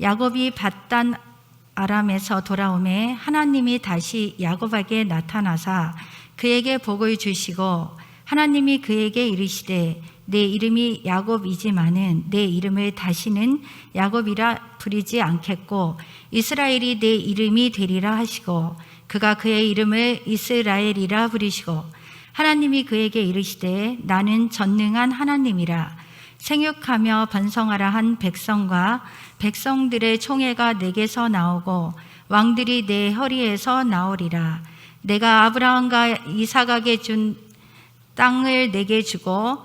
야곱이 밧단 아람에서 돌아오매 하나님이 다시 야곱에게 나타나사 그에게 복을 주시고 하나님이 그에게 이르시되 내 이름이 야곱이지만은 내 이름을 다시는 야곱이라 부르지 않겠고 이스라엘이 내 이름이 되리라 하시고 그가 그의 이름을 이스라엘이라 부르시고 하나님이 그에게 이르시되 나는 전능한 하나님이라 생육하며 번성하라 한 백성과 백성들의 총회가 내게서 나오고 왕들이 내 허리에서 나오리라. 내가 아브라함과 이삭에게 준 땅을 내게 주고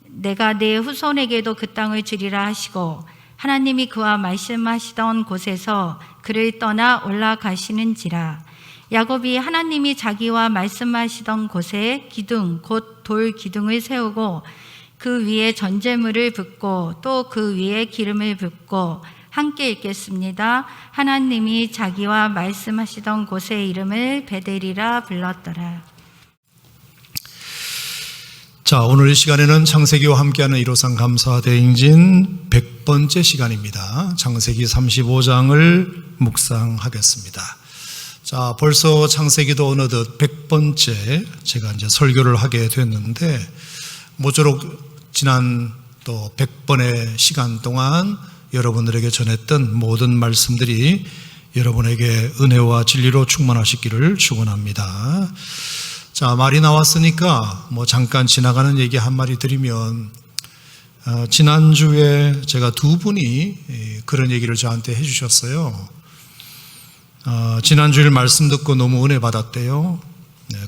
내가 내 후손에게도 그 땅을 주리라 하시고 하나님이 그와 말씀하시던 곳에서 그를 떠나 올라가시는지라. 야곱이 하나님이 자기와 말씀하시던 곳에 기둥 곧 돌 기둥을 세우고 그 위에 전제물을 붓고 또 그 위에 기름을 붓고 함께 읽겠습니다. 하나님이 자기와 말씀하시던 곳의 이름을 베델이라 불렀더라. 자, 오늘 이 시간에는 창세기와 함께하는 1호상 감사대행진 100번째 시간입니다. 창세기 35장을 묵상하겠습니다. 자, 벌써 창세기도 어느덧 100번째 제가 이제 설교를 하게 됐는데 모쪼록 지난 또 100번의 시간 동안 여러분들에게 전했던 모든 말씀들이 여러분에게 은혜와 진리로 충만하시기를 축원합니다. 자, 말이 나왔으니까 잠깐 지나가는 얘기 한 마디 드리면 지난주에 제가 두 분이 그런 얘기를 저한테 해주셨어요. 지난주에 말씀 듣고 너무 은혜 받았대요.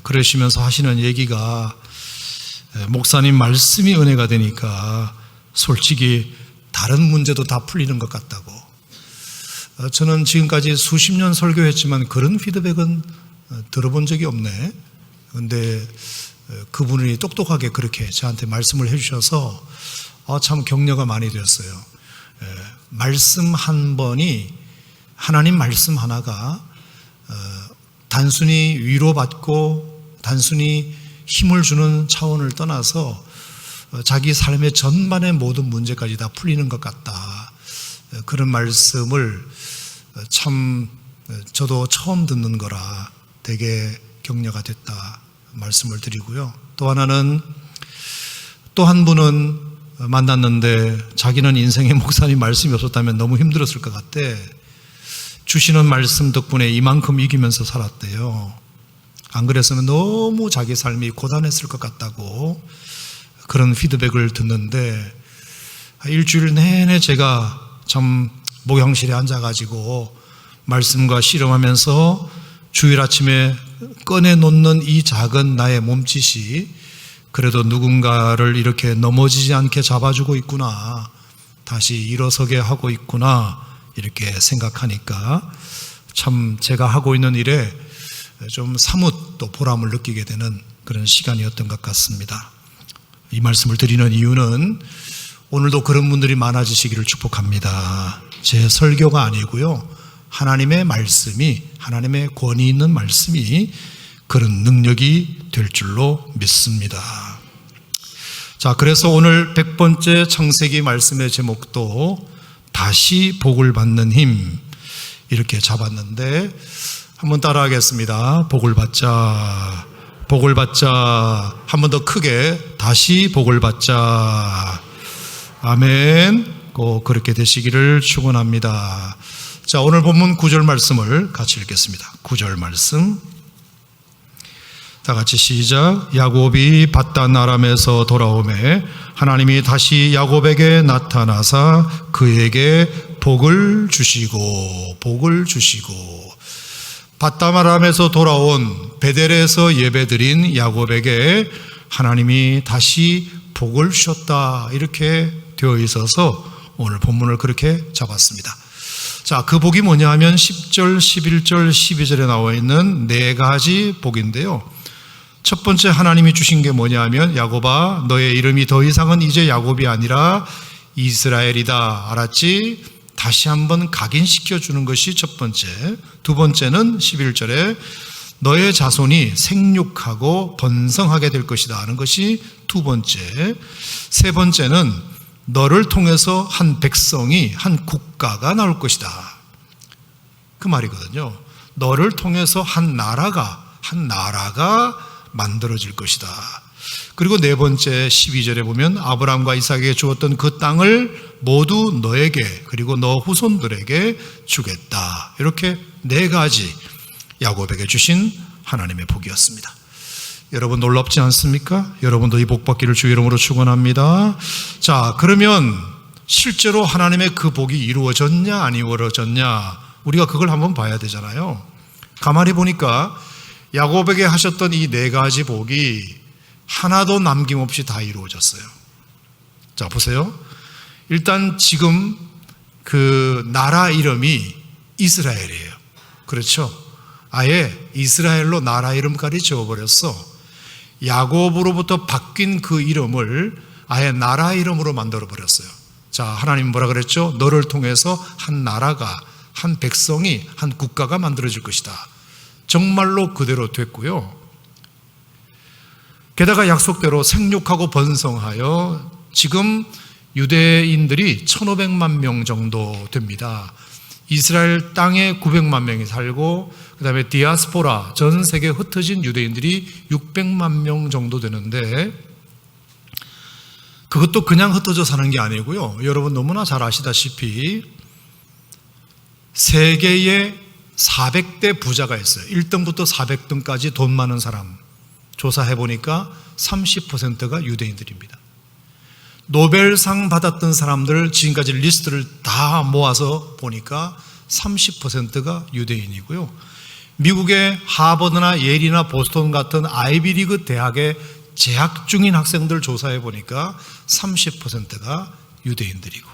그러시면서 하시는 얘기가 목사님 말씀이 은혜가 되니까 솔직히 다른 문제도 다 풀리는 것 같다고. 저는 지금까지 수십 년 설교했지만 그런 피드백은 들어본 적이 없네. 그런데 그분이 똑똑하게 그렇게 저한테 말씀을 해주셔서 참 격려가 많이 되었어요. 말씀 한 번이, 하나님 말씀 하나가 단순히 위로받고 단순히 힘을 주는 차원을 떠나서 자기 삶의 전반의 모든 문제까지 다 풀리는 것 같다. 그런 말씀을 참 저도 처음 듣는 거라 되게 격려가 됐다 말씀을 드리고요. 또 하나는 또 한 분은 만났는데 자기는 인생에 목사님 말씀이 없었다면 너무 힘들었을 것 같대. 주시는 말씀 덕분에 이만큼 이기면서 살았대요. 안 그랬으면 너무 자기 삶이 고단했을 것 같다고 그런 피드백을 듣는데, 일주일 내내 제가 참 목욕실에 앉아가지고 말씀과 씨름하면서 주일 아침에 꺼내놓는 이 작은 나의 몸짓이 그래도 누군가를 이렇게 넘어지지 않게 잡아주고 있구나, 다시 일어서게 하고 있구나, 이렇게 생각하니까 참 제가 하고 있는 일에 좀 사뭇 또 보람을 느끼게 되는 그런 시간이었던 것 같습니다. 이 말씀을 드리는 이유는 오늘도 그런 분들이 많아지시기를 축복합니다. 제 설교가 아니고요, 하나님의 말씀이, 하나님의 권위 있는 말씀이 그런 능력이 될 줄로 믿습니다. 자, 그래서 오늘 100번째 창세기 말씀의 제목도 다시 복을 받는 힘, 이렇게 잡았는데 한번 따라 하겠습니다. 복을 받자, 복을 받자. 한 번 더 크게, 다시 복을 받자. 아멘. 꼭 그렇게 되시기를 축원합니다. 자, 오늘 본문 9절 말씀을 같이 읽겠습니다. 9절 말씀 다 같이 시작. 야곱이 밧단 아람에서 돌아오매 하나님이 다시 야곱에게 나타나사 그에게 복을 주시고, 복을 주시고. 밧단 아람에서 돌아온 베델에서 예배드린 야곱에게 하나님이 다시 복을 주셨다, 이렇게 되어 있어서 오늘 본문을 그렇게 잡았습니다. 자, 그 복이 뭐냐 하면 10절, 11절, 12절에 나와 있는 네 가지 복인데요. 첫 번째 하나님이 주신 게 뭐냐 하면 야곱아, 너의 이름이 더 이상은 이제 야곱이 아니라 이스라엘이다. 알았지? 다시 한번 각인시켜 주는 것이 첫 번째. 두 번째는 11절에 너의 자손이 생육하고 번성하게 될 것이다 하는 것이 두 번째. 세 번째는 너를 통해서 한 백성이, 한 국가가 나올 것이다. 그 말이거든요. 너를 통해서 한 나라가 만들어질 것이다. 그리고 네 번째 12절에 보면 아브라함과 이삭에게 주었던 그 땅을 모두 너에게 그리고 너 후손들에게 주겠다. 이렇게 네 가지 야곱에게 주신 하나님의 복이었습니다. 여러분 놀랍지 않습니까? 여러분도 이 복 받기를 주 이름으로 축원합니다. 자, 그러면 실제로 하나님의 그 복이 이루어졌냐 안 이루어졌냐, 우리가 그걸 한번 봐야 되잖아요. 가만히 보니까 야곱에게 하셨던 이 네 가지 복이 하나도 남김없이 다 이루어졌어요. 자, 보세요. 일단 지금 그 나라 이름이 이스라엘이에요. 그렇죠? 아예 이스라엘로 나라 이름까지 지어버렸어. 야곱으로부터 바뀐 그 이름을 아예 나라 이름으로 만들어버렸어요. 자, 하나님 뭐라 그랬죠? 너를 통해서 한 나라가, 한 백성이, 한 국가가 만들어질 것이다. 정말로 그대로 됐고요. 게다가 약속대로 생육하고 번성하여 지금 유대인들이 1500만 명 정도 됩니다. 이스라엘 땅에 900만 명이 살고 그 다음에 디아스포라, 전 세계에 흩어진 유대인들이 600만 명 정도 되는데, 그것도 그냥 흩어져 사는 게 아니고요. 여러분 너무나 잘 아시다시피 세계에 400대 부자가 있어요. 1등부터 400등까지 돈 많은 사람 조사해 보니까 30%가 유대인들입니다. 노벨상 받았던 사람들 지금까지 리스트를 다 모아서 보니까 30%가 유대인이고요. 미국의 하버드나 예일이나 보스턴 같은 아이비리그 대학에 재학 중인 학생들 조사해 보니까 30%가 유대인들이고,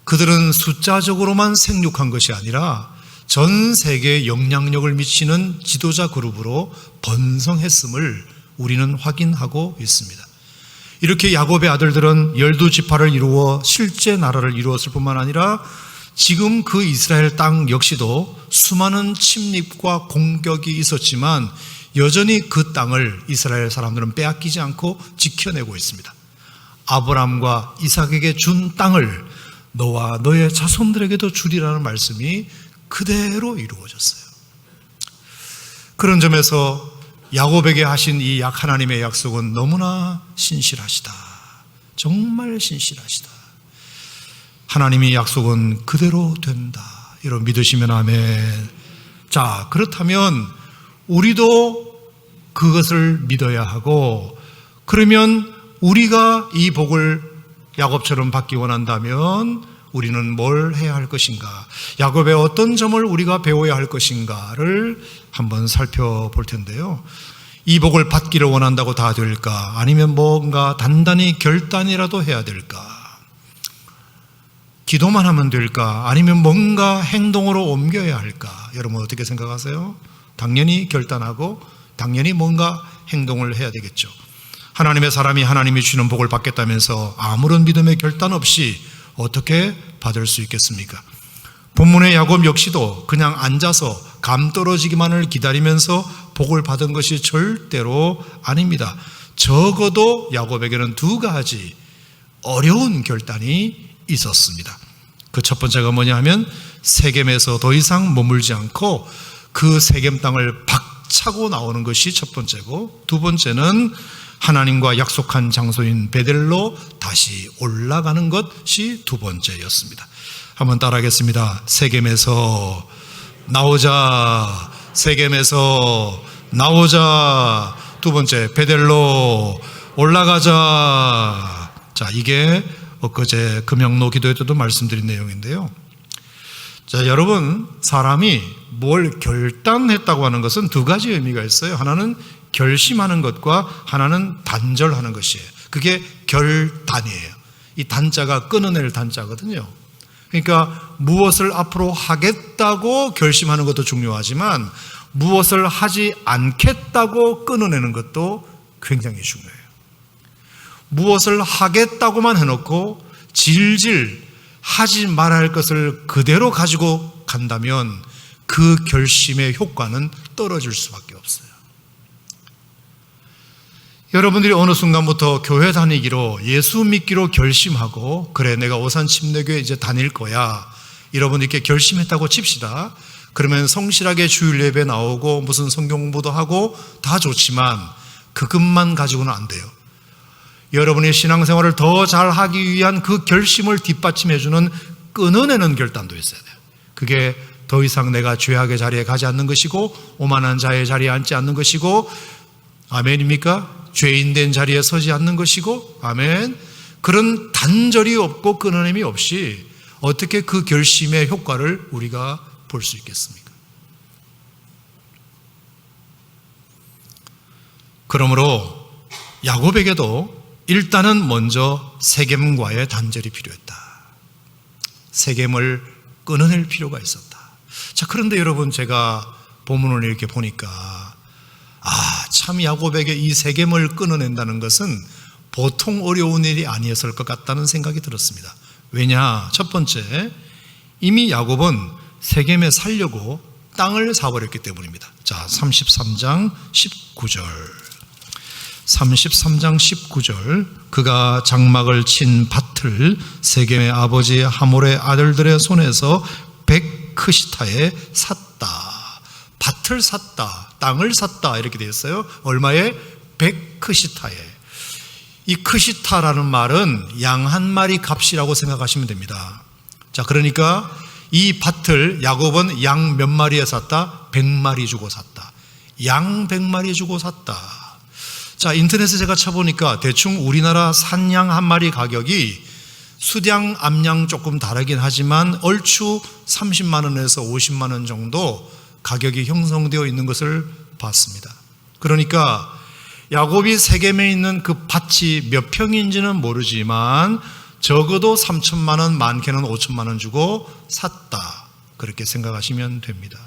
그들은 숫자적으로만 생육한 것이 아니라 전 세계에 영향력을 미치는 지도자 그룹으로 번성했음을 우리는 확인하고 있습니다. 이렇게 야곱의 아들들은 12지파를 이루어 실제 나라를 이루었을 뿐만 아니라 지금 그 이스라엘 땅 역시도 수많은 침입과 공격이 있었지만 여전히 그 땅을 이스라엘 사람들은 빼앗기지 않고 지켜내고 있습니다. 아브라함과 이삭에게 준 땅을 너와 너의 자손들에게도 주리라는 말씀이 그대로 이루어졌어요. 그런 점에서 야곱에게 하신 이 하나님의 약속은 너무나 신실하시다. 정말 신실하시다. 하나님의 약속은 그대로 된다. 이런 믿으시면 아멘. 자, 그렇다면 우리도 그것을 믿어야 하고, 그러면 우리가 이 복을 야곱처럼 받기 원한다면 우리는 뭘 해야 할 것인가, 야곱의 어떤 점을 우리가 배워야 할 것인가를 한번 살펴볼 텐데요. 이 복을 받기를 원한다고 다 될까? 아니면 뭔가 단단히 결단이라도 해야 될까? 기도만 하면 될까? 아니면 뭔가 행동으로 옮겨야 할까? 여러분 어떻게 생각하세요? 당연히 결단하고 당연히 뭔가 행동을 해야 되겠죠. 하나님의 사람이 하나님이 주는 복을 받겠다면서 아무런 믿음의 결단 없이 어떻게 받을 수 있겠습니까? 본문의 야곱 역시도 그냥 앉아서 감 떨어지기만을 기다리면서 복을 받은 것이 절대로 아닙니다. 적어도 야곱에게는 두 가지 어려운 결단이 있었습니다. 그 첫 번째가 뭐냐 하면 세겜에서 더 이상 머물지 않고 그 세겜 땅을 박차고 나오는 것이 첫 번째고, 두 번째는 하나님과 약속한 장소인 베델로 다시 올라가는 것이 두 번째였습니다. 한번 따라하겠습니다. 세겜에서 나오자, 세겜에서 나오자. 두 번째, 베델로 올라가자. 자, 이게 엊그제 금영로 기도회 때도 말씀드린 내용인데요. 자, 여러분, 사람이 뭘 결단했다고 하는 것은 두 가지 의미가 있어요. 하나는 결심하는 것과 하나는 단절하는 것이에요. 그게 결단이에요. 이 단자가 끊어낼 단자거든요. 그러니까 무엇을 앞으로 하겠다고 결심하는 것도 중요하지만 무엇을 하지 않겠다고 끊어내는 것도 굉장히 중요해요. 무엇을 하겠다고만 해놓고 질질 하지 말아야 할 것을 그대로 가지고 간다면 그 결심의 효과는 떨어질 수밖에 없어요. 여러분들이 어느 순간부터 교회 다니기로, 예수 믿기로 결심하고, 그래 내가 오산 침례교회 이제 다닐 거야, 여러분 이렇게 결심했다고 칩시다. 그러면 성실하게 주일 예배 나오고 무슨 성경 공부도 하고 다 좋지만 그것만 가지고는 안 돼요. 여러분의 신앙생활을 더 잘하기 위한 그 결심을 뒷받침해주는 끊어내는 결단도 있어야 돼요. 그게 더 이상 내가 죄악의 자리에 가지 않는 것이고 오만한 자의 자리에 앉지 않는 것이고, 아멘입니까? 죄인된 자리에 서지 않는 것이고, 아멘. 그런 단절이 없고 끊어냄이 없이 어떻게 그 결심의 효과를 우리가 볼 수 있겠습니까? 그러므로 야곱에게도 일단은 먼저 세겜과의 단절이 필요했다. 세겜을 끊어낼 필요가 있었다. 자, 그런데 여러분, 제가 본문을 이렇게 보니까 참 야곱에게 이 세겜을 끊어낸다는 것은 보통 어려운 일이 아니었을 것 같다는 생각이 들었습니다. 왜냐? 첫 번째, 이미 야곱은 세겜에 살려고 땅을 사버렸기 때문입니다. 자, 33장 19절. 33장 19절. 그가 장막을 친 밭을 세겜의 아버지 하몰의 아들들의 손에서 백크시타에 샀다. 밭을 샀다, 땅을 샀다, 이렇게 되어 있어요. 얼마에? 백크시타에. 이 크시타라는 말은 양 한 마리 값이라고 생각하시면 됩니다. 자, 그러니까 이 밭을 야곱은 양 몇 마리에 샀다? 100마리 주고 샀다. 양 100마리 주고 샀다. 자, 인터넷에 제가 쳐보니까 대충 우리나라 산양 한 마리 가격이 수량, 암양 조금 다르긴 하지만 얼추 30만 원에서 50만 원 정도 가격이 형성되어 있는 것을 봤습니다. 그러니까 야곱이 세겜에 있는 그 밭이 몇 평인지는 모르지만 적어도 3천만 원, 많게는 5천만 원 주고 샀다, 그렇게 생각하시면 됩니다.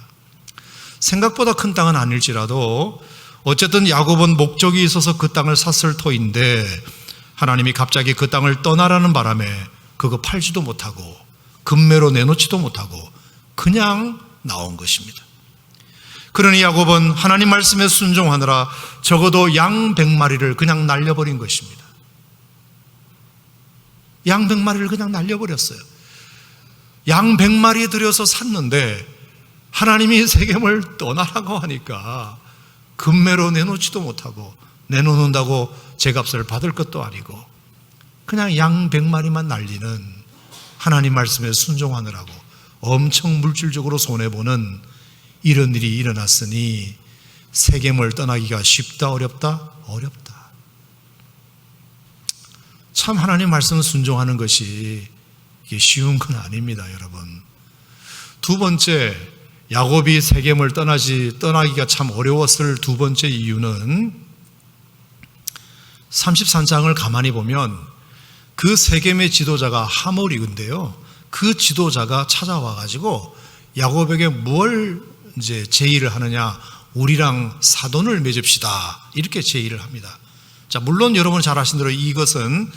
생각보다 큰 땅은 아닐지라도 어쨌든 야곱은 목적이 있어서 그 땅을 샀을 터인데 하나님이 갑자기 그 땅을 떠나라는 바람에 그거 팔지도 못하고 금매로 내놓지도 못하고 그냥 나온 것입니다. 그러니 야곱은 하나님 말씀에 순종하느라 적어도 양 100마리를 그냥 날려버린 것입니다. 양 100마리를 그냥 날려버렸어요. 양 100마리 들여서 샀는데 하나님이 세겜을 떠나라고 하니까 금매로 내놓지도 못하고, 내놓는다고 제값을 받을 것도 아니고 그냥 양 100마리만 날리는, 하나님 말씀에 순종하느라고 엄청 물질적으로 손해보는 이런 일이 일어났으니 세겜을 떠나기가 쉽다, 어렵다? 어렵다. 참 하나님 말씀 순종하는 것이 이게 쉬운 건 아닙니다, 여러분. 두 번째, 야곱이 세겜을 떠나기가 참 어려웠을 두 번째 이유는 33장을 가만히 보면 그 세겜의 지도자가 하몰이건데요, 그 지도자가 찾아와 가지고 야곱에게 뭘 이제 제의를 하느냐, 우리랑 사돈을 맺읍시다, 이렇게 제의를 합니다. 자, 물론 여러분 잘 아신 대로 이것은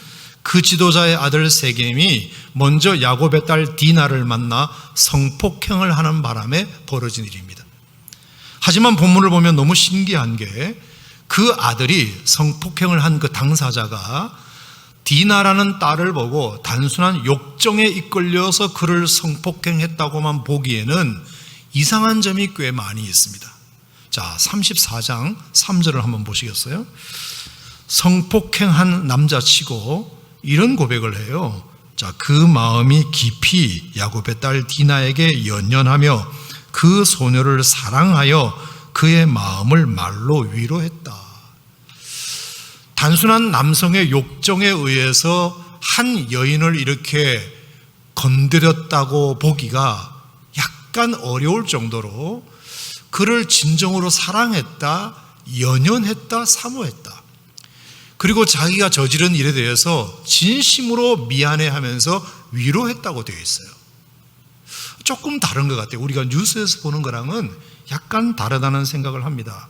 그 지도자의 아들 세겜이 먼저 야곱의 딸 디나를 만나 성폭행을 하는 바람에 벌어진 일입니다. 하지만 본문을 보면 너무 신기한 게 그 아들이, 성폭행을 한 그 당사자가 디나라는 딸을 보고 단순한 욕정에 이끌려서 그를 성폭행했다고만 보기에는 이상한 점이 꽤 많이 있습니다. 자, 34장 3절을 한번 보시겠어요? 성폭행한 남자치고 이런 고백을 해요. 자, 그 마음이 깊이 야곱의 딸 디나에게 연연하며 그 소녀를 사랑하여 그의 마음을 말로 위로했다. 단순한 남성의 욕정에 의해서 한 여인을 이렇게 건드렸다고 보기가 약간 어려울 정도로 그를 진정으로 사랑했다, 연연했다, 사모했다. 그리고 자기가 저지른 일에 대해서 진심으로 미안해하면서 위로했다고 되어 있어요. 조금 다른 것 같아요. 우리가 뉴스에서 보는 거랑은 약간 다르다는 생각을 합니다.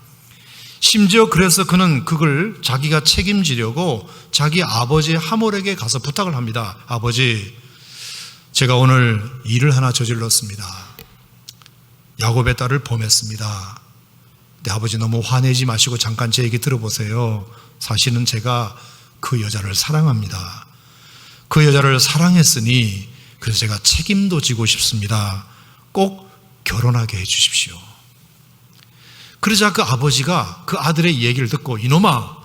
심지어 그래서 그는 그걸 자기가 책임지려고 자기 아버지 하몰에게 가서 부탁을 합니다. 아버지, 제가 오늘 일을 하나 저질렀습니다. 야곱의 딸을 범했습니다. 네, 아버지 너무 화내지 마시고 잠깐 제 얘기 들어보세요. 사실은 제가 그 여자를 사랑합니다. 그 여자를 사랑했으니 그래서 제가 책임도 지고 싶습니다. 꼭 결혼하게 해 주십시오. 그러자 그 아버지가 그 아들의 얘기를 듣고 이놈아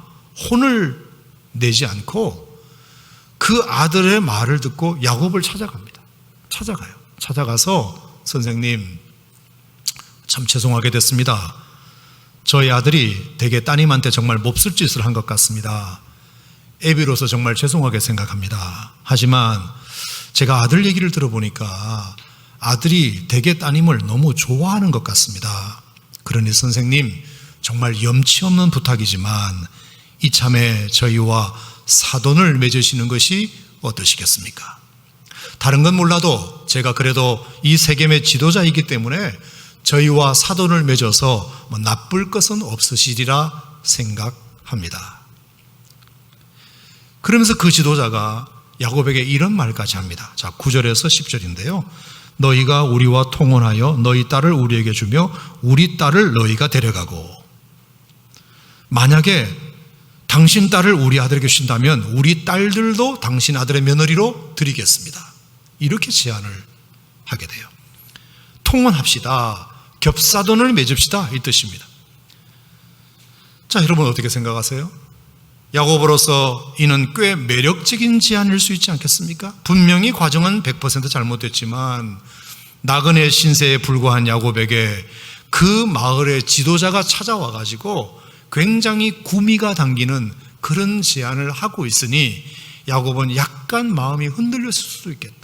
혼을 내지 않고 그 아들의 말을 듣고 야곱을 찾아갑니다. 찾아가서 선생님 참 죄송하게 됐습니다. 저희 아들이 되게 따님한테 정말 몹쓸 짓을 한 것 같습니다. 애비로서 정말 죄송하게 생각합니다. 하지만 제가 아들 얘기를 들어보니까 아들이 되게 따님을 너무 좋아하는 것 같습니다. 그러니 선생님 정말 염치 없는 부탁이지만 이참에 저희와 사돈을 맺으시는 것이 어떠시겠습니까? 다른 건 몰라도 제가 그래도 이 세겜의 지도자이기 때문에 저희와 사돈을 맺어서 뭐 나쁠 것은 없으시리라 생각합니다. 그러면서 그 지도자가 야곱에게 이런 말까지 합니다. 자, 9절에서 10절인데요. 너희가 우리와 통혼하여 너희 딸을 우리에게 주며 우리 딸을 너희가 데려가고 만약에 당신 딸을 우리 아들에게 주신다면 우리 딸들도 당신 아들의 며느리로 드리겠습니다. 이렇게 제안을 하게 돼요. 통혼합시다. 겹사돈을 맺읍시다. 이 뜻입니다. 자, 여러분 어떻게 생각하세요? 야곱으로서 이는 꽤 매력적인 제안일 수 있지 않겠습니까? 분명히 과정은 100% 잘못됐지만 나그네 신세에 불과한 야곱에게 그 마을의 지도자가 찾아와 가지고 굉장히 구미가 당기는 그런 제안을 하고 있으니 야곱은 약간 마음이 흔들렸을 수도 있겠다.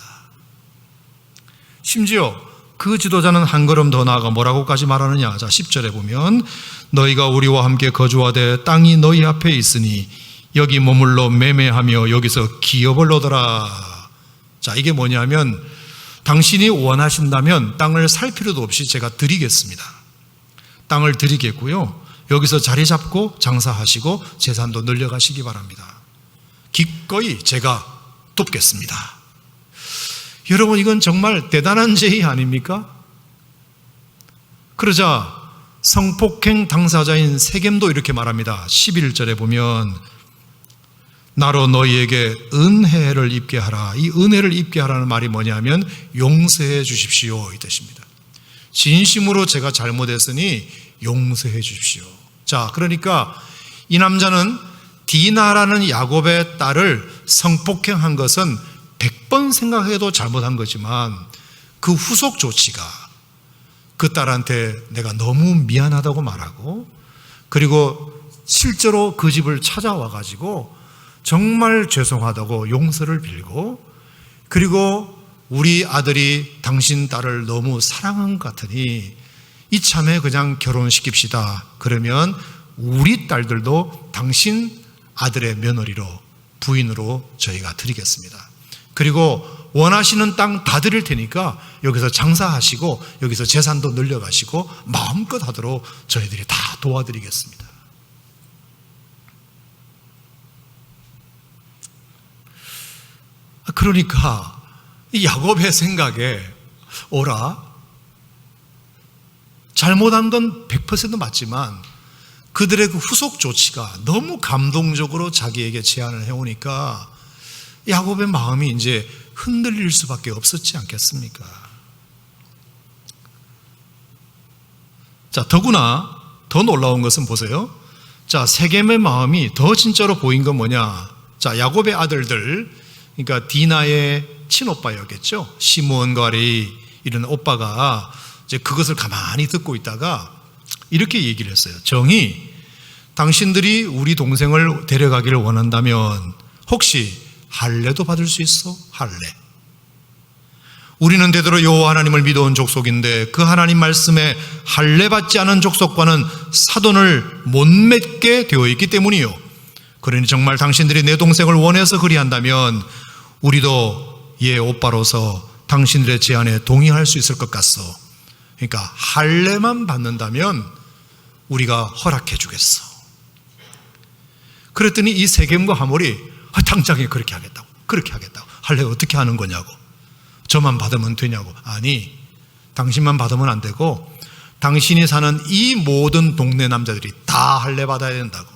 심지어 그 지도자는 한 걸음 더 나아가 뭐라고까지 말하느냐. 자, 10절에 보면 너희가 우리와 함께 거주하되 땅이 너희 앞에 있으니 여기 머물러 매매하며 여기서 기업을 얻어라. 자, 이게 뭐냐면 당신이 원하신다면 땅을 살 필요도 없이 제가 드리겠습니다. 땅을 드리겠고요. 여기서 자리 잡고 장사하시고 재산도 늘려가시기 바랍니다. 기꺼이 제가 돕겠습니다. 여러분 이건 정말 대단한 제의 아닙니까? 그러자 성폭행 당사자인 세겜도 이렇게 말합니다. 11절에 보면 나로 너희에게 은혜를 입게 하라. 이 은혜를 입게 하라는 말이 뭐냐면 용서해 주십시오 이 뜻입니다. 진심으로 제가 잘못했으니 용서해 주십시오. 자, 그러니까 이 남자는 디나라는 야곱의 딸을 성폭행한 것은 100번 생각해도 잘못한 거지만 그 후속 조치가 그 딸한테 내가 너무 미안하다고 말하고 그리고 실제로 그 집을 찾아와 가지고 정말 죄송하다고 용서를 빌고 그리고 우리 아들이 당신 딸을 너무 사랑한 것 같으니 이참에 그냥 결혼시킵시다. 그러면 우리 딸들도 당신 아들의 며느리로 부인으로 저희가 드리겠습니다. 그리고 원하시는 땅 다 드릴 테니까 여기서 장사하시고 여기서 재산도 늘려가시고 마음껏 하도록 저희들이 다 도와드리겠습니다. 그러니까 이 야곱의 생각에 오라 잘못한 건 100% 맞지만 그들의 그 후속 조치가 너무 감동적으로 자기에게 제안을 해오니까 야곱의 마음이 이제 흔들릴 수밖에 없었지 않겠습니까? 자, 더구나 더 놀라운 것은 보세요. 자, 세겜의 마음이 더 진짜로 보인 건 뭐냐? 자, 야곱의 아들들, 그러니까 디나의 친오빠였겠죠. 시므온과 레위 이런 오빠가 이제 그것을 가만히 듣고 있다가 이렇게 얘기를 했어요. 정이 당신들이 우리 동생을 데려가기를 원한다면 혹시 할례도 받을 수 있어? 할례. 우리는 대대로 여호와 하나님을 믿어온 족속인데 그 하나님 말씀에 할례 받지 않은 족속과는 사돈을 못 맺게 되어 있기 때문이요. 그러니 정말 당신들이 내 동생을 원해서 그리한다면 우리도 얘 오빠로서 당신들의 제안에 동의할 수 있을 것 같소. 그러니까 할례만 받는다면 우리가 허락해 주겠어. 그랬더니 이 세겜과 하몰이 당장에 그렇게 하겠다고 할례 어떻게 하는 거냐고 저만 받으면 되냐고. 아니 당신만 받으면 안 되고 당신이 사는 이 모든 동네 남자들이 다 할례 받아야 된다고.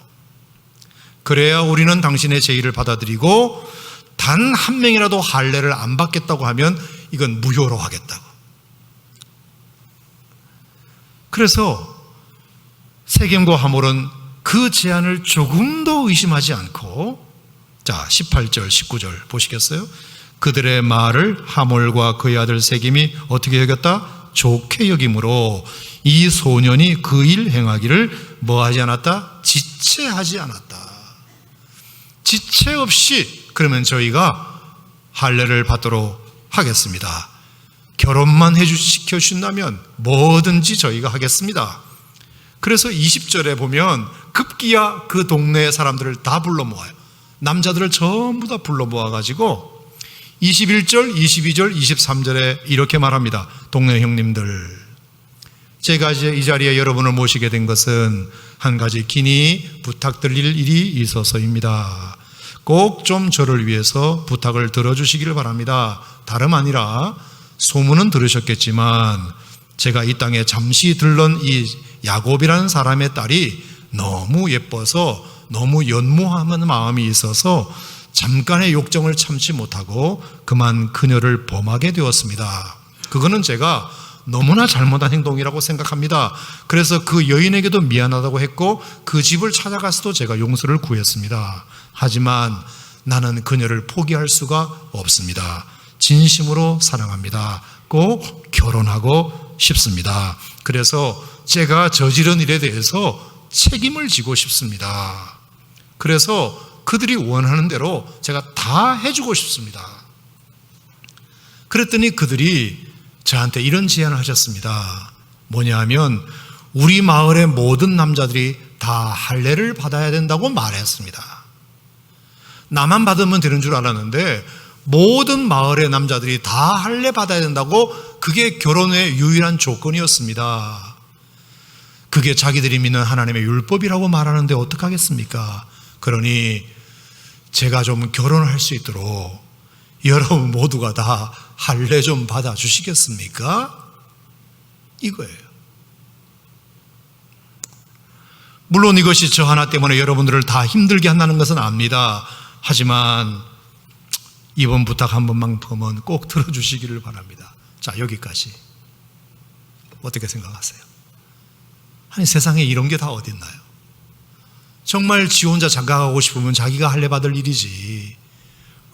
그래야 우리는 당신의 제의를 받아들이고 단 한 명이라도 할례를 안 받겠다고 하면 이건 무효로 하겠다고. 그래서 세겜과 하몰은 그 제안을 조금도 의심하지 않고, 자 18절 19절 보시겠어요? 그들의 말을 하몰과 그의 아들 세겜이 어떻게 여겼다? 좋게 여김으로 이 소년이 그 일 행하기를 뭐하지 않았다? 지체하지 않았다. 지체 없이 그러면 저희가 할례를 받도록 하겠습니다. 결혼만 시켜주신다면 뭐든지 저희가 하겠습니다. 그래서 20절에 보면 급기야 그 동네 사람들을 다 불러 모아요. 남자들을 전부 다 불러 모아가지고 21절, 22절, 23절에 이렇게 말합니다. 동네 형님들, 제가 이제 이 자리에 여러분을 모시게 된 것은 한 가지 긴히 부탁드릴 일이 있어서입니다. 꼭 좀 저를 위해서 부탁을 들어주시기를 바랍니다. 다름 아니라 소문은 들으셨겠지만 제가 이 땅에 잠시 들른 이 야곱이라는 사람의 딸이 너무 예뻐서 너무 연모하는 마음이 있어서 잠깐의 욕정을 참지 못하고 그만 그녀를 범하게 되었습니다. 그거는 제가 너무나 잘못한 행동이라고 생각합니다. 그래서 그 여인에게도 미안하다고 했고 그 집을 찾아가서도 제가 용서를 구했습니다. 하지만 나는 그녀를 포기할 수가 없습니다. 진심으로 사랑합니다. 꼭 결혼하고 싶습니다. 그래서 제가 저지른 일에 대해서 책임을 지고 싶습니다. 그래서 그들이 원하는 대로 제가 다 해주고 싶습니다. 그랬더니 그들이 저한테 이런 제안을 하셨습니다. 뭐냐 하면 우리 마을의 모든 남자들이 다 할례를 받아야 된다고 말했습니다. 나만 받으면 되는 줄 알았는데 모든 마을의 남자들이 다 할례 받아야 된다고, 그게 결혼의 유일한 조건이었습니다. 그게 자기들이 믿는 하나님의 율법이라고 말하는데 어떡하겠습니까? 그러니 제가 좀 결혼을 할 수 있도록 여러분 모두가 다 할례 좀 받아주시겠습니까? 이거예요. 물론 이것이 저 하나 때문에 여러분들을 다 힘들게 한다는 것은 압니다. 하지만 이번 부탁 한 번만 보면 꼭 들어주시기를 바랍니다. 자, 여기까지. 어떻게 생각하세요? 아니, 세상에 이런 게 다 어딨나요? 정말 지 혼자 장가가고 싶으면 자기가 할례 받을 일이지,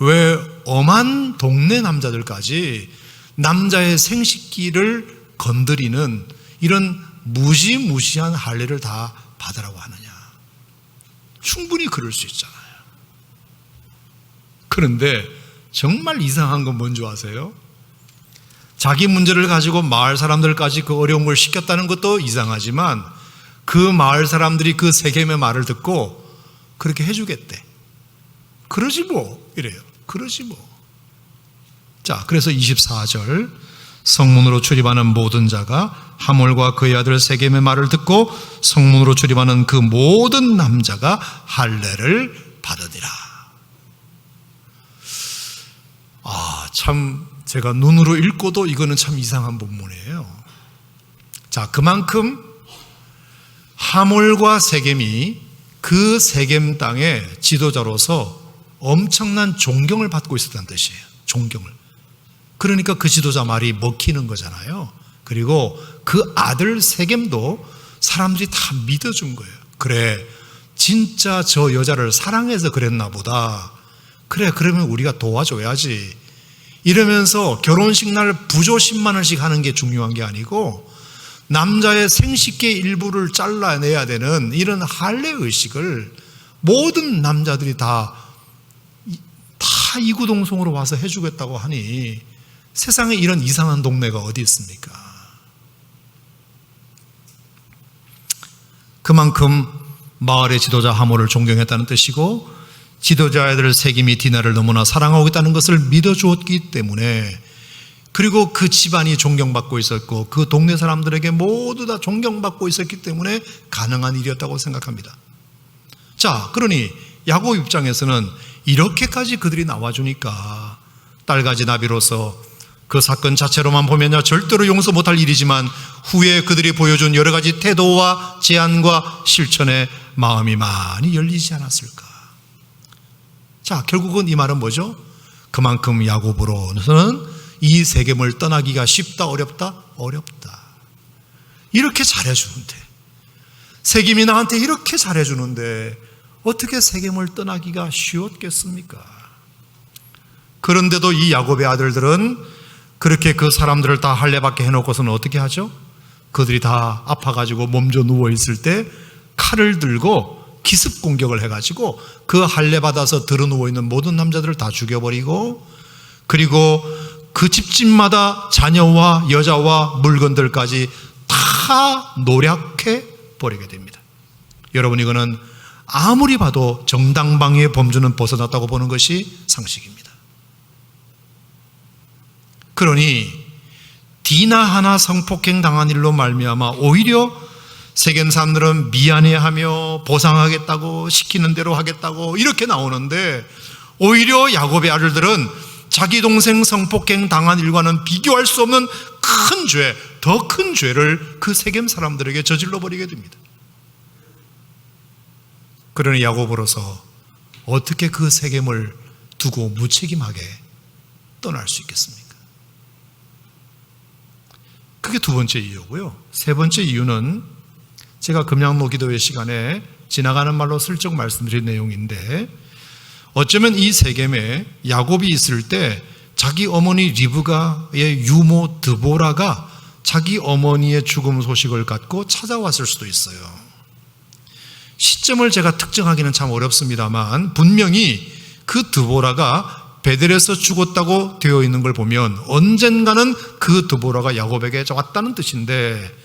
왜 엄한 동네 남자들까지 남자의 생식기를 건드리는 이런 무시무시한 할례를 다 받으라고 하느냐. 충분히 그럴 수 있잖아요. 그런데 정말 이상한 건 뭔지 아세요? 자기 문제를 가지고 마을 사람들까지 그 어려운 걸 시켰다는 것도 이상하지만 그 마을 사람들이 그 세겜의 말을 듣고 그렇게 해주겠대. 그러지 뭐, 이래요. 그러지 뭐. 자, 그래서 24절, 성문으로 출입하는 모든 자가 하몰과 그의 아들 세겜의 말을 듣고 성문으로 출입하는 그 모든 남자가 할례를 받으니라. 참 제가 눈으로 읽고도 이거는 참 이상한 본문이에요. 자, 그만큼 하몰과 세겜이 그 세겜 땅의 지도자로서 엄청난 존경을 받고 있었다는 뜻이에요. 존경을. 그러니까 그 지도자 말이 먹히는 거잖아요. 그리고 그 아들 세겜도 사람들이 다 믿어준 거예요. 그래, 진짜 저 여자를 사랑해서 그랬나 보다. 그래, 그러면 우리가 도와줘야지. 이러면서 결혼식 날 부조 10만 원씩 하는 게 중요한 게 아니고 남자의 생식기 일부를 잘라내야 되는 이런 할례 의식을 모든 남자들이 다 이구동성으로 와서 해주겠다고 하니 세상에 이런 이상한 동네가 어디 있습니까? 그만큼 마을의 지도자 하몰을 존경했다는 뜻이고 지도자애들 세겜이 디나를 너무나 사랑하고 있다는 것을 믿어주었기 때문에, 그리고 그 집안이 존경받고 있었고 그 동네 사람들에게 모두 다 존경받고 있었기 때문에 가능한 일이었다고 생각합니다. 자, 그러니 야곱 입장에서는 이렇게까지 그들이 나와주니까 딸가지 나비로서 그 사건 자체로만 보면야 절대로 용서 못할 일이지만 후에 그들이 보여준 여러 가지 태도와 제안과 실천에 마음이 많이 열리지 않았을까. 자, 결국은 이 말은 뭐죠? 그만큼 야고보로서는 이 세겜을 떠나기가 쉽다, 어렵다? 어렵다. 이렇게 잘해주는데, 세겜이 나한테 이렇게 잘해주는데 어떻게 세겜을 떠나기가 쉬웠겠습니까? 그런데도 이 야곱의 아들들은 그렇게 그 사람들을 다 할례받게 해놓고서는 어떻게 하죠? 그들이 다 아파가지고 몸져 누워있을 때 칼을 들고 기습 공격을 해가지고 그 할례받아서 들어 누워있는 모든 남자들을 다 죽여버리고, 그리고 그 집집마다 자녀와 여자와 물건들까지 다 노략해 버리게 됩니다. 여러분, 이거는 아무리 봐도 정당방위의 범주는 벗어났다고 보는 것이 상식입니다. 그러니 디나 하나 성폭행 당한 일로 말미암아 오히려 세겜 사람들은 미안해하며 보상하겠다고, 시키는 대로 하겠다고 이렇게 나오는데, 오히려 야곱의 아들들은 자기 동생 성폭행 당한 일과는 비교할 수 없는 큰 죄, 더 큰 죄를 그 세겜 사람들에게 저질러 버리게 됩니다. 그러니 야곱으로서 어떻게 그 세겜을 두고 무책임하게 떠날 수 있겠습니까? 그게 두 번째 이유고요. 세 번째 이유는 제가 금양로 기도회 시간에 지나가는 말로 슬쩍 말씀드린 내용인데, 어쩌면 이 세겜에 야곱이 있을 때 자기 어머니 리브가의 유모 드보라가 자기 어머니의 죽음 소식을 갖고 찾아왔을 수도 있어요. 시점을 제가 특정하기는 참 어렵습니다만 분명히 그 드보라가 베델에서 죽었다고 되어 있는 걸 보면 언젠가는 그 드보라가 야곱에게 왔다는 뜻인데,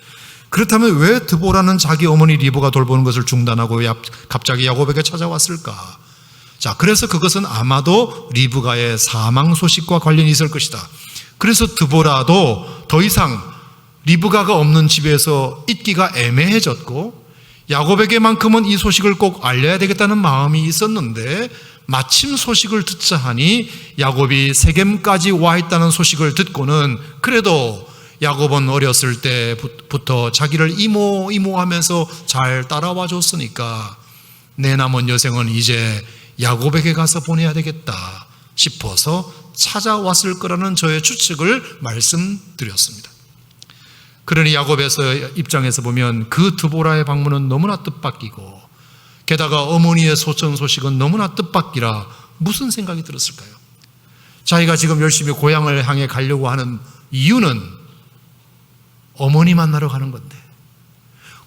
그렇다면 왜 드보라는 자기 어머니 리브가 돌보는 것을 중단하고 갑자기 야곱에게 찾아왔을까? 자, 그래서 그것은 아마도 리브가의 사망 소식과 관련이 있을 것이다. 그래서 드보라도 더 이상 리브가가 없는 집에서 있기가 애매해졌고, 야곱에게만큼은 이 소식을 꼭 알려야 되겠다는 마음이 있었는데, 마침 소식을 듣자 하니 야곱이 세겜까지 와 있다는 소식을 듣고는 그래도 야곱은 어렸을 때부터 자기를 이모하면서 잘 따라와 줬으니까 내 남은 여생은 이제 야곱에게 가서 보내야 되겠다 싶어서 찾아왔을 거라는 저의 추측을 말씀드렸습니다. 그러니 야곱의 입장에서 보면 그 드보라의 방문은 너무나 뜻밖이고, 게다가 어머니의 소천 소식은 너무나 뜻밖이라 무슨 생각이 들었을까요? 자기가 지금 열심히 고향을 향해 가려고 하는 이유는 어머니 만나러 가는 건데,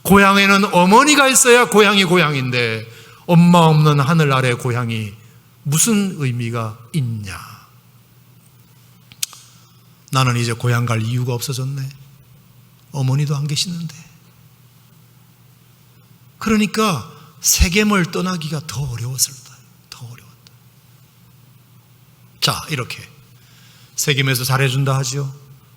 고향에는 어머니가 있어야 고향이 고향인데 엄마 없는 하늘 아래 고향이 무슨 의미가 있냐? 나는 이제 고향 갈 이유가 없어졌네. 어머니도 안 계시는데. 그러니까 세겜을 떠나기가 더 어려웠습니다. 더 어려웠다. 자, 이렇게 세겜에서 잘해준다 하지요.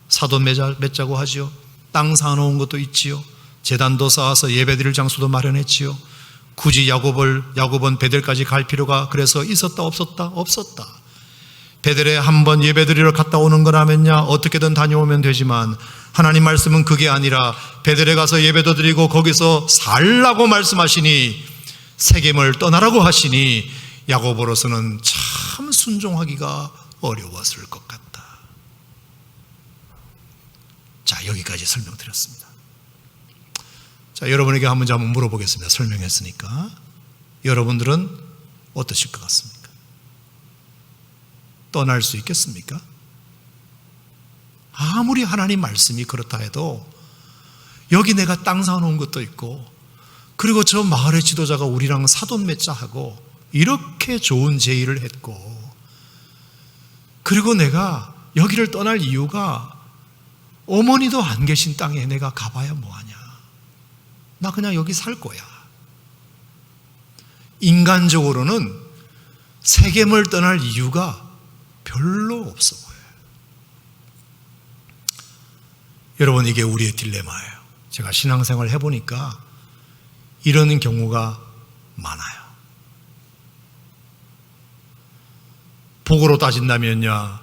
사돈 맺자고 하지요. 땅 사놓은 것도 있지요. 제단도 쌓아서 예배드릴 장소도 마련했지요. 굳이 야곱은 베델까지 갈 필요가 그래서 있었다 없었다? 없었다. 베델에 한번 예배드리러 갔다 오는 거라면야 어떻게든 다녀오면 되지만, 하나님 말씀은 그게 아니라 베델에 가서 예배도 드리고 거기서 살라고 말씀하시니, 세겜을 떠나라고 하시니 야곱으로서는 참 순종하기가 어려웠을 것 같다. 자, 여기까지 설명드렸습니다. 자, 여러분에게 한 문제 한번 물어보겠습니다. 설명했으니까 여러분들은 어떠실 것 같습니까? 떠날 수 있겠습니까? 아무리 하나님 말씀이 그렇다 해도 여기 내가 땅 사놓은 것도 있고, 그리고 저 마을의 지도자가 우리랑 사돈 맺자 하고 이렇게 좋은 제의를 했고, 그리고 내가 여기를 떠날 이유가 어머니도 안 계신 땅에 내가 가봐야 뭐하냐, 나 그냥 여기 살 거야. 인간적으로는 세겜을 떠날 이유가 별로 없어 보여요. 여러분, 이게 우리의 딜레마예요. 제가 신앙생활을 해보니까 이런 경우가 많아요. 복으로 따진다면요,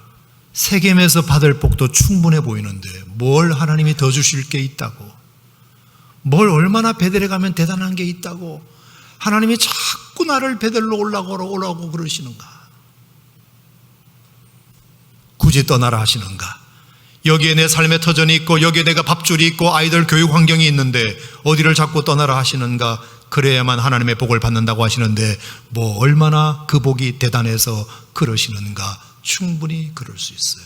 세겜에서 받을 복도 충분해 보이는데 뭘 하나님이 더 주실 게 있다고, 뭘 얼마나 베델에 가면 대단한 게 있다고 하나님이 자꾸 나를 베델로 올라오라고 그러시는가? 굳이 떠나라 하시는가? 여기에 내 삶의 터전이 있고 여기에 내가 밥줄이 있고 아이들 교육 환경이 있는데 어디를 자꾸 떠나라 하시는가? 그래야만 하나님의 복을 받는다고 하시는데 뭐 얼마나 그 복이 대단해서 그러시는가? 충분히 그럴 수 있어요.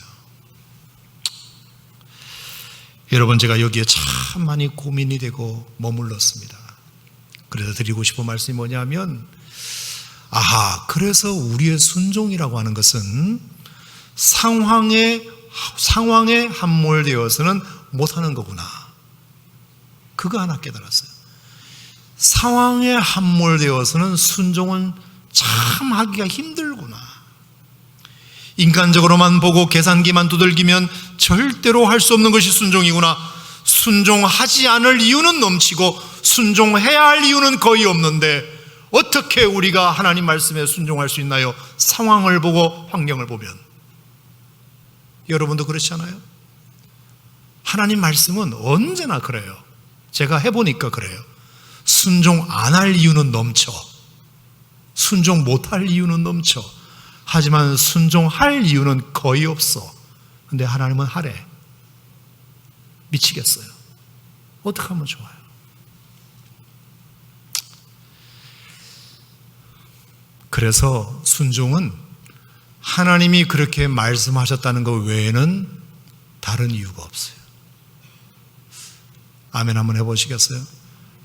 여러분, 제가 여기에 참 많이 고민이 되고 머물렀습니다. 그래서 드리고 싶은 말씀이 뭐냐면, 그래서 우리의 순종이라고 하는 것은 상황에 함몰되어서는 못하는 거구나. 그거 하나 깨달았어요. 상황에 함몰되어서는 순종은 참 하기가 힘들구나. 인간적으로만 보고 계산기만 두들기면 절대로 할 수 없는 것이 순종이구나. 순종하지 않을 이유는 넘치고 순종해야 할 이유는 거의 없는데 어떻게 우리가 하나님 말씀에 순종할 수 있나요? 상황을 보고 환경을 보면. 여러분도 그렇지 않아요? 하나님 말씀은 언제나 그래요. 제가 해보니까 그래요. 순종 안 할 이유는 넘쳐. 순종 못할 이유는 넘쳐. 하지만 순종할 이유는 거의 없어. 근데 하나님은 하래. 미치겠어요. 어떻게 하면 좋아요? 그래서 순종은 하나님이 그렇게 말씀하셨다는 것 외에는 다른 이유가 없어요. 아멘 한번 해보시겠어요?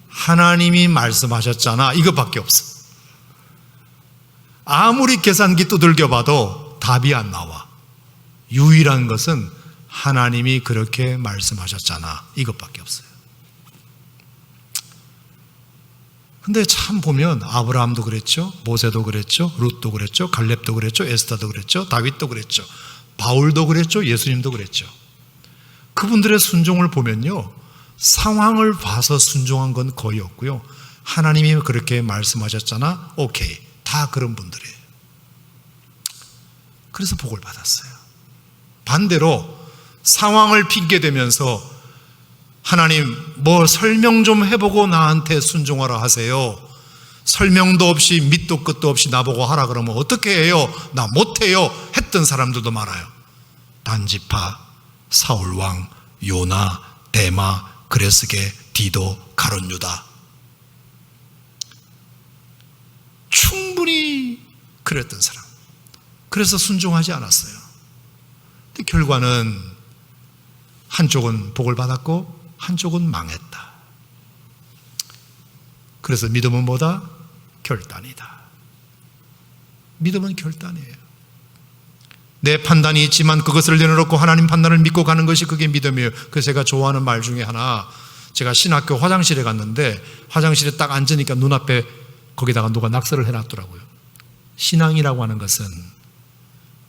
하나님이 말씀하셨잖아, 이것밖에 없어. 아무리 계산기 두들겨 봐도 답이 안 나와. 유일한 것은 하나님이 그렇게 말씀하셨잖아, 이것밖에 없어요. 근데 참 보면 아브라함도 그랬죠, 모세도 그랬죠, 룻도 그랬죠, 갈렙도 그랬죠, 에스더도 그랬죠, 다윗도 그랬죠, 바울도 그랬죠, 예수님도 그랬죠. 그분들의 순종을 보면요, 상황을 봐서 순종한 건 거의 없고요, 하나님이 그렇게 말씀하셨잖아, 오케이, 다 그런 분들이에요. 그래서 복을 받았어요. 반대로 상황을 핑계대면서 하나님 뭐 설명 좀 해보고 나한테 순종하라 하세요. 설명도 없이 밑도 끝도 없이 나보고 하라 그러면 어떻게 해요? 나 못해요 했던 사람들도 많아요. 단지파, 사울왕, 요나, 데마, 그레스게, 디도, 가룟 유다. 충분히 그랬던 사람. 그래서 순종하지 않았어요. 근데 결과는 한쪽은 복을 받았고 한쪽은 망했다. 그래서 믿음은 뭐다? 결단이다. 믿음은 결단이에요. 내 판단이 있지만 그것을 내려놓고 하나님 판단을 믿고 가는 것이 그게 믿음이에요. 그래서 제가 좋아하는 말 중에 하나, 제가 신학교 화장실에 갔는데 화장실에 딱 앉으니까 눈앞에 거기다가 누가 낙서를 해놨더라고요. 신앙이라고 하는 것은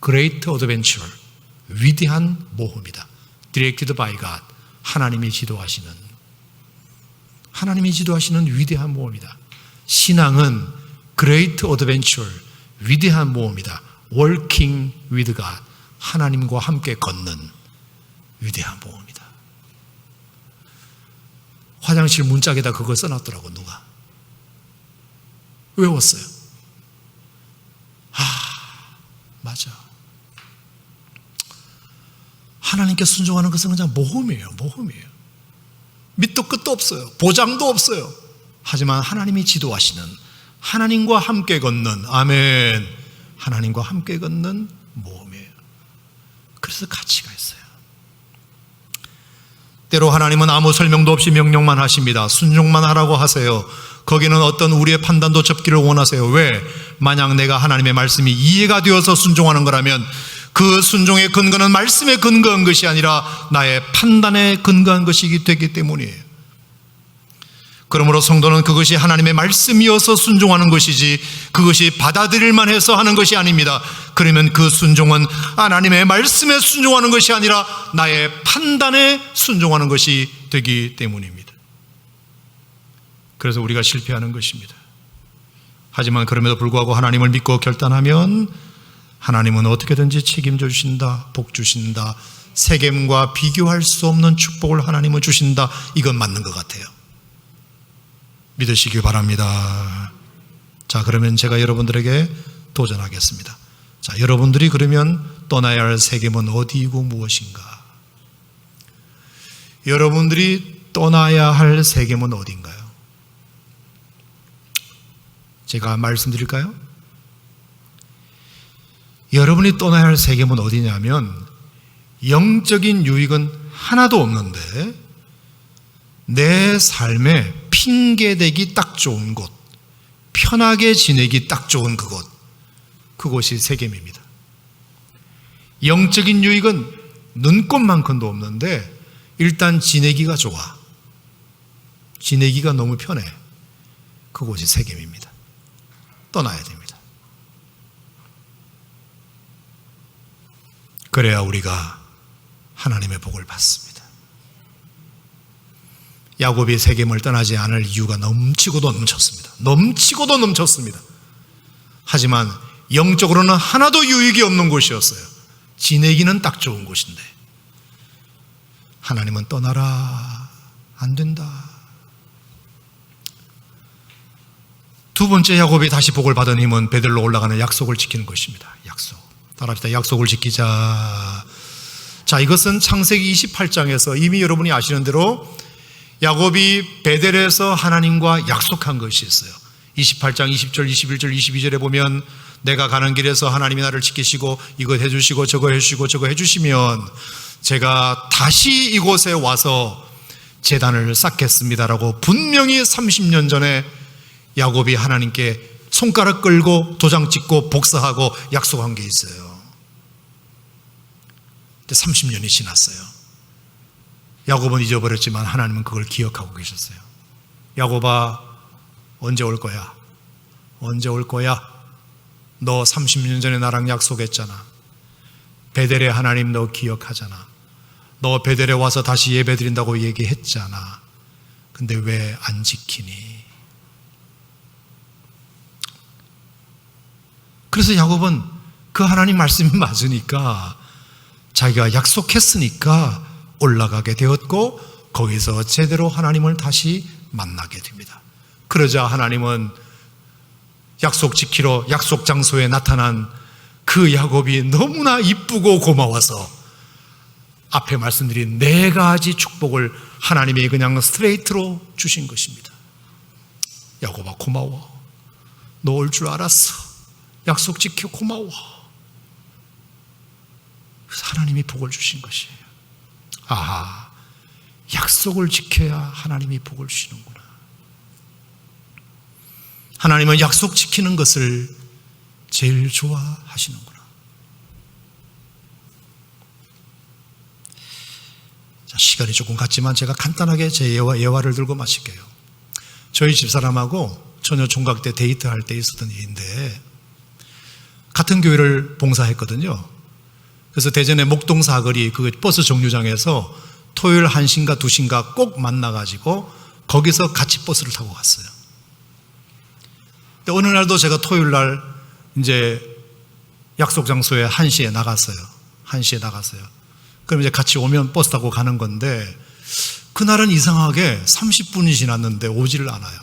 Great Adventure, 위대한 모험이다. Directed by God, 하나님이 지도하시는 위대한 모험이다. 신앙은 Great Adventure, 위대한 모험이다. Working with God, 하나님과 함께 걷는 위대한 모험이다. 화장실 문짝에다 그거 써놨더라고. 누가 외웠어요. 맞아. 하나님께 순종하는 것은 그냥 모험이에요. 밑도 끝도 없어요. 보장도 없어요. 하지만 하나님이 지도하시는, 하나님과 함께 걷는, 아멘, 하나님과 함께 걷는 모험이에요. 그래서 가치가 있어요. 때로 하나님은 아무 설명도 없이 명령만 하십니다. 순종만 하라고 하세요. 거기는 어떤 우리의 판단도 접기를 원하세요. 왜? 만약 내가 하나님의 말씀이 이해가 되어서 순종하는 거라면 그 순종의 근거는 말씀에 근거한 것이 아니라 나의 판단에 근거한 것이기 되기 때문이에요. 그러므로 성도는 그것이 하나님의 말씀이어서 순종하는 것이지 그것이 받아들일만 해서 하는 것이 아닙니다. 그러면 그 순종은 하나님의 말씀에 순종하는 것이 아니라 나의 판단에 순종하는 것이 되기 때문입니다. 그래서 우리가 실패하는 것입니다. 하지만 그럼에도 불구하고 하나님을 믿고 결단하면 하나님은 어떻게든지 책임져 주신다, 복 주신다, 세겜과 비교할 수 없는 축복을 하나님은 주신다. 이건 맞는 것 같아요. 믿으시기 바랍니다. 자, 그러면 제가 여러분들에게 도전하겠습니다. 자, 여러분들이 그러면 떠나야 할 세겜은 어디이고 무엇인가? 여러분들이 떠나야 할 세겜은 어딘가요? 제가 말씀드릴까요? 여러분이 떠나야 할 세겜은 어디냐면 영적인 유익은 하나도 없는데 내 삶에 핑계대기 딱 좋은 곳, 편하게 지내기 딱 좋은 그곳, 그곳이 세겜입니다. 영적인 유익은 눈꽃만큼도 없는데 일단 지내기가 좋아. 지내기가 너무 편해. 그곳이 세겜입니다. 떠나야 됩니다. 그래야 우리가 하나님의 복을 받습니다. 야곱이 세겜을 떠나지 않을 이유가 넘치고도 넘쳤습니다. 넘치고도 넘쳤습니다. 하지만 영적으로는 하나도 유익이 없는 곳이었어요. 지내기는 딱 좋은 곳인데 하나님은 떠나라, 안 된다. 두 번째 야곱이 다시 복을 받은 힘은 베들로 올라가는 약속을 지키는 것입니다. 약속. 따라합시다. 약속을 지키자. 자, 이것은 창세기 28장에서 이미 여러분이 아시는 대로 야곱이 베델에서 하나님과 약속한 것이 있어요. 28장 20절, 21절, 22절에 보면 내가 가는 길에서 하나님이 나를 지키시고 이것 해주시고 저거 해주시고 저거 해주시면 제가 다시 이곳에 와서 제단을 쌓겠습니다라고 분명히 30년 전에 야곱이 하나님께 손가락 끌고 도장 찍고 복사하고 약속한 게 있어요. 근데 30년이 지났어요. 야곱은 잊어버렸지만 하나님은 그걸 기억하고 계셨어요. 야곱아, 언제 올 거야? 언제 올 거야? 너 30년 전에 나랑 약속했잖아. 베델의 하나님 너 기억하잖아. 너 베델에 와서 다시 예배드린다고 얘기했잖아. 근데 왜 안 지키니? 그래서 야곱은 그 하나님 말씀이 맞으니까 자기가 약속했으니까 올라가게 되었고 거기서 제대로 하나님을 다시 만나게 됩니다. 그러자 하나님은 약속 지키러 약속 장소에 나타난 그 야곱이 너무나 이쁘고 고마워서 앞에 말씀드린 네 가지 축복을 하나님이 그냥 스트레이트로 주신 것입니다. 야곱아 고마워. 너 올 줄 알았어. 약속 지켜 고마워. 그래서 하나님이 복을 주신 것이에요. 아하, 약속을 지켜야 하나님이 복을 주시는구나. 하나님은 약속 지키는 것을 제일 좋아하시는구나. 자, 시간이 조금 갔지만 제가 간단하게 제 예화를 들고 마칠게요. 저희 집사람하고 처녀 총각 때 데이트할 때 있었던 일인데 같은 교회를 봉사했거든요. 그래서 대전의 목동 사거리 그 버스 정류장에서 토요일 1시인가 2시인가 꼭 만나가지고 거기서 같이 버스를 타고 갔어요. 근데 어느 날도 제가 토요일 날 이제 약속 장소에 1시에 나갔어요. 1시에 나갔어요. 그럼 이제 같이 오면 버스 타고 가는 건데 그날은 이상하게 30분이 지났는데 오지를 않아요.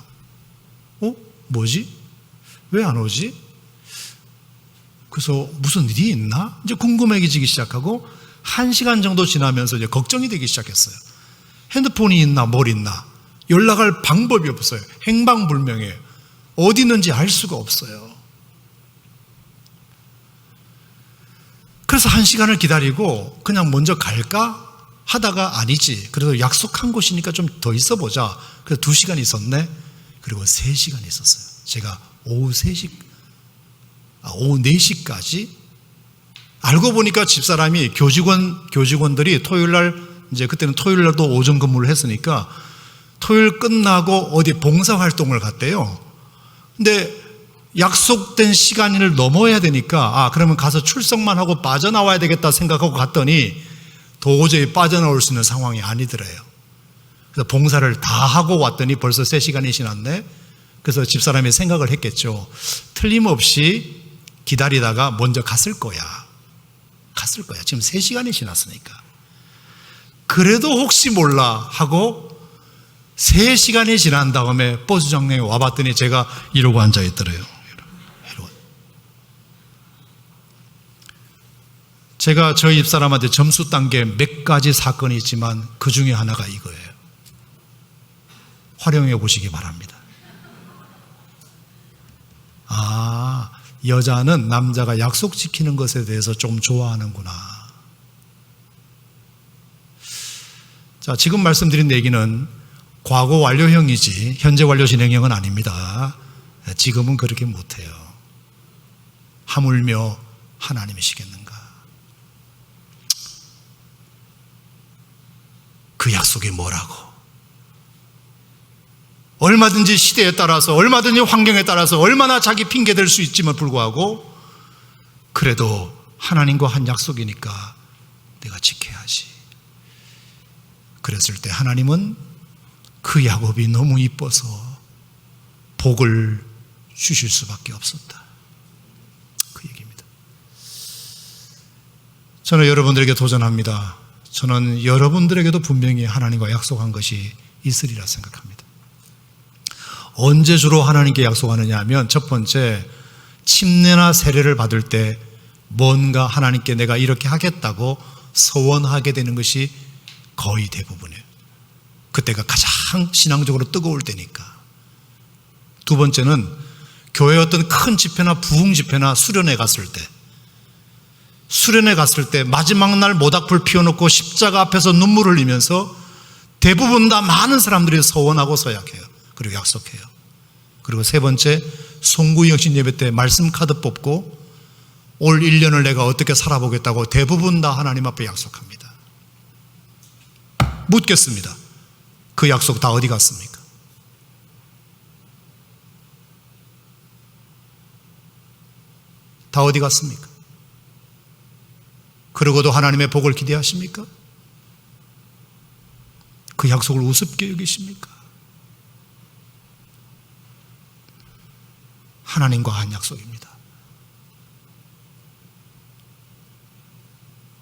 뭐지? 왜 안 오지? 그래서 무슨 일이 있나? 이제 궁금해지기 시작하고 1시간 정도 지나면서 이제 걱정이 되기 시작했어요. 핸드폰이 있나 뭘 있나? 연락할 방법이 없어요. 행방불명이에요. 어디 있는지 알 수가 없어요. 그래서 1시간을 기다리고 그냥 먼저 갈까? 하다가 아니지. 그래도 약속한 곳이니까 좀 더 있어 보자. 그래서 2시간 있었네. 그리고 3시간 있었어요. 제가 오후 4시까지 알고 보니까 집사람이 교직원들이 토요일 날 이제 그때는 토요일 날도 오전 근무를 했으니까 토요일 끝나고 어디 봉사활동을 갔대요. 근데 약속된 시간을 넘어야 되니까 그러면 가서 출석만 하고 빠져나와야 되겠다 생각하고 갔더니 도저히 빠져나올 수 있는 상황이 아니더래요. 그래서 봉사를 다 하고 왔더니 벌써 3시간이 지났네. 그래서 집사람이 생각을 했겠죠. 틀림없이 기다리다가 먼저 갔을 거야. 지금 3시간이 지났으니까. 그래도 혹시 몰라 하고 3시간이 지난 다음에 버스 정류장에 와봤더니 제가 이러고 앉아있더래요. 제가 저희 집사람한테 점수 딴 게 몇 가지 사건이 있지만 그 중에 하나가 이거예요. 활용해 보시기 바랍니다. 여자는 남자가 약속 지키는 것에 대해서 좀 좋아하는구나. 자, 지금 말씀드린 얘기는 과거 완료형이지 현재 완료 진행형은 아닙니다. 지금은 그렇게 못해요. 하물며 하나님이시겠는가? 그 약속이 뭐라고? 얼마든지 시대에 따라서, 얼마든지 환경에 따라서 얼마나 자기 핑계 댈 수 있지만 불구하고 그래도 하나님과 한 약속이니까 내가 지켜야지. 그랬을 때 하나님은 그 야곱이 너무 이뻐서 복을 주실 수밖에 없었다. 그 얘기입니다. 저는 여러분들에게 도전합니다. 저는 여러분들에게도 분명히 하나님과 약속한 것이 있으리라 생각합니다. 언제 주로 하나님께 약속하느냐 하면 첫 번째, 침례나 세례를 받을 때 뭔가 하나님께 내가 이렇게 하겠다고 서원하게 되는 것이 거의 대부분이에요. 그때가 가장 신앙적으로 뜨거울 때니까. 두 번째는 교회 어떤 큰 집회나 부흥 집회나 수련회 갔을 때 마지막 날 모닥불 피워놓고 십자가 앞에서 눈물을 흘리면서 대부분 다 많은 사람들이 서원하고 서약해요. 그리고 약속해요. 그리고 세 번째, 송구영신 예배 때 말씀 카드 뽑고 올 1년을 내가 어떻게 살아보겠다고 대부분 다 하나님 앞에 약속합니다. 묻겠습니다. 그 약속 다 어디 갔습니까? 다 어디 갔습니까? 그러고도 하나님의 복을 기대하십니까? 그 약속을 우습게 여기십니까? 하나님과 한 약속입니다.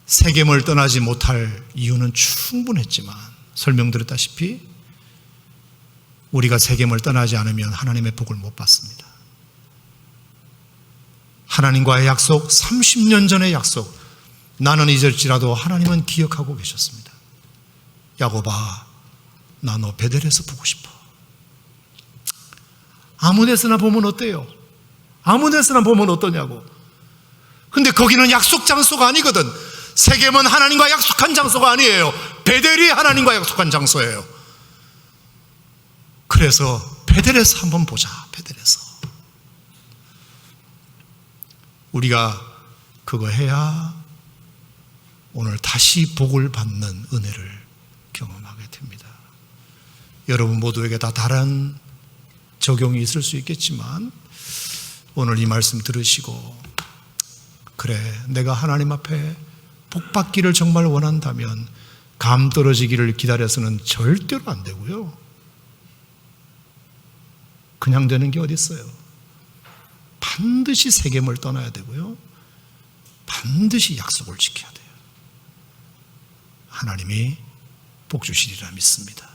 세겜을 떠나지 못할 이유는 충분했지만 설명드렸다시피 우리가 세겜을 떠나지 않으면 하나님의 복을 못 받습니다. 하나님과의 약속, 30년 전의 약속, 나는 잊을지라도 하나님은 기억하고 계셨습니다. 야곱아, 나 너 베델에서 보고 싶어. 아무 데서나 보면 어때요? 아무 데서나 보면 어떠냐고. 근데 거기는 약속 장소가 아니거든. 세겜은 하나님과 약속한 장소가 아니에요. 베델이 하나님과 약속한 장소예요. 그래서 베델에서 한번 보자. 베델에서 우리가 그거 해야 오늘 다시 복을 받는 은혜를 경험하게 됩니다. 여러분 모두에게 다 다른 적용이 있을 수 있겠지만 오늘 이 말씀 들으시고 그래, 내가 하나님 앞에 복 받기를 정말 원한다면 감 떨어지기를 기다려서는 절대로 안 되고요. 그냥 되는 게 어디 있어요? 반드시 세겜을 떠나야 되고요. 반드시 약속을 지켜야 돼요. 하나님이 복 주시리라 믿습니다.